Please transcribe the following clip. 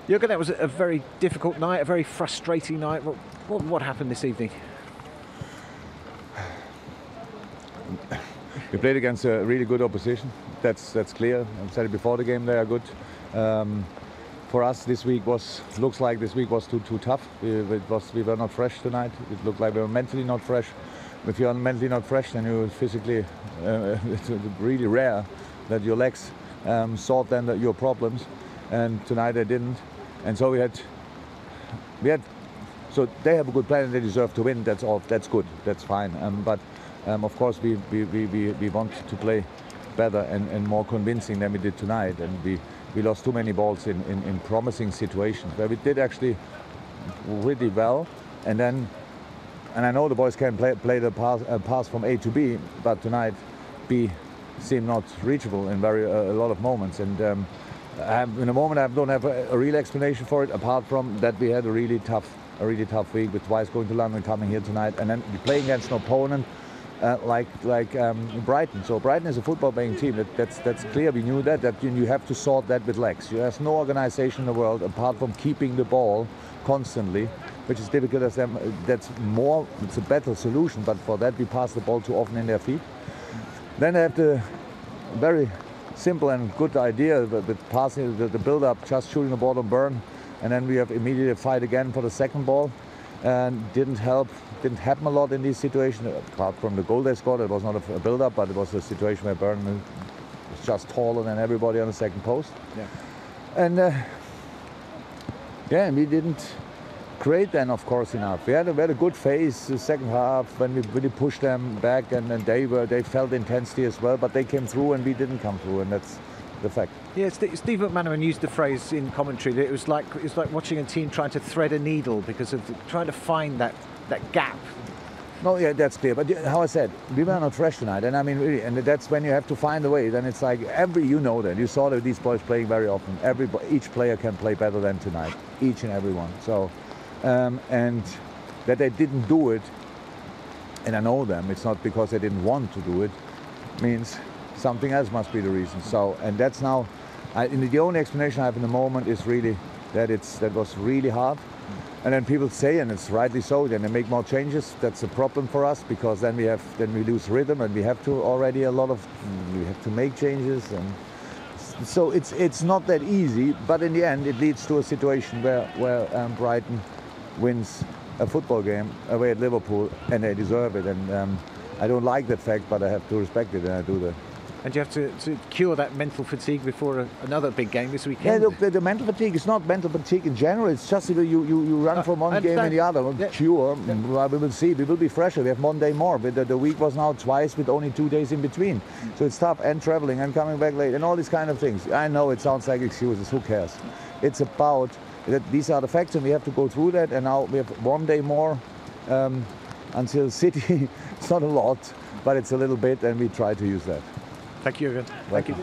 Jurgen, that was a very difficult night, a very frustrating night. What happened this evening? We played against a really good opposition. That's clear. I said it before the game. They are good. For us, this week looks like this week was too tough. We were not fresh tonight. It looked like we were mentally not fresh. If you are mentally not fresh, then you physically it's really rare that your legs sort then your problems. And tonight they didn't. And so we had. So they have a good plan and they deserve to win. That's all. That's good. That's fine. But of course we want to play better and more convincing than we did tonight. And we lost too many balls in promising situations where we did actually really well. And I know the boys can play the pass from A to B, but tonight B seemed not reachable in a lot of moments. And in a moment I don't have a real explanation for it, apart from that we had a really tough week with twice going to London, coming here tonight, and then playing against an opponent like Brighton. So Brighton is a football-playing team. That's clear. We knew that you have to sort that with legs. There's no organization in the world apart from keeping the ball constantly, which is difficult as them. It's a better solution, but for that we pass the ball too often in their feet. Then they have the very simple and good idea with passing the build-up, just shooting the ball on Burn, and then we have immediately fight again for the second ball. And didn't happen a lot in these situations, apart from the goal they scored. It was not a build-up, but it was a situation where Burn was just taller than everybody on the second post. Yeah. And we didn't create then, of course, enough. We had a good phase the second half when we really pushed them back, and they felt intensity as well, but they came through and we didn't come through, and that's the fact. Yeah, Steve McManaman used the phrase in commentary that it was like watching a team trying to thread a needle because of trying to find that gap. No, yeah, that's clear. But how I said, we were not fresh tonight, and I mean really, and that's when you have to find a way. Then it's like you saw that these boys playing very often. Each player can play better than tonight, each and every one. So, and that they didn't do it, and I know them. It's not because they didn't want to do it. Means something else must be the reason. So, and that's now, the only explanation I have in the moment is really that was really hard. And then people say, and it's rightly so, then they make more changes. That's a problem for us, because then we lose rhythm, and we have to make changes, and so it's not that easy. But in the end, it leads to a situation where Brighton wins a football game away at Liverpool, and they deserve it. And I don't like that fact, but I have to respect it, and I do that. And you have to cure that mental fatigue before another big game this weekend. Yeah, look, the mental fatigue is not mental fatigue in general. It's just you run from one game and the other. Yeah. Cure, yeah. We will see. We will be fresher. We have one day more. But the week was now twice with only 2 days in between. So it's tough, and traveling and coming back late and all these kind of things. I know it sounds like excuses. Who cares? It's about that these are the facts, and we have to go through that. And now we have 1 day more until City. It's not a lot, but it's a little bit, and we try to use that. Thank you, Jurgen. Thank you.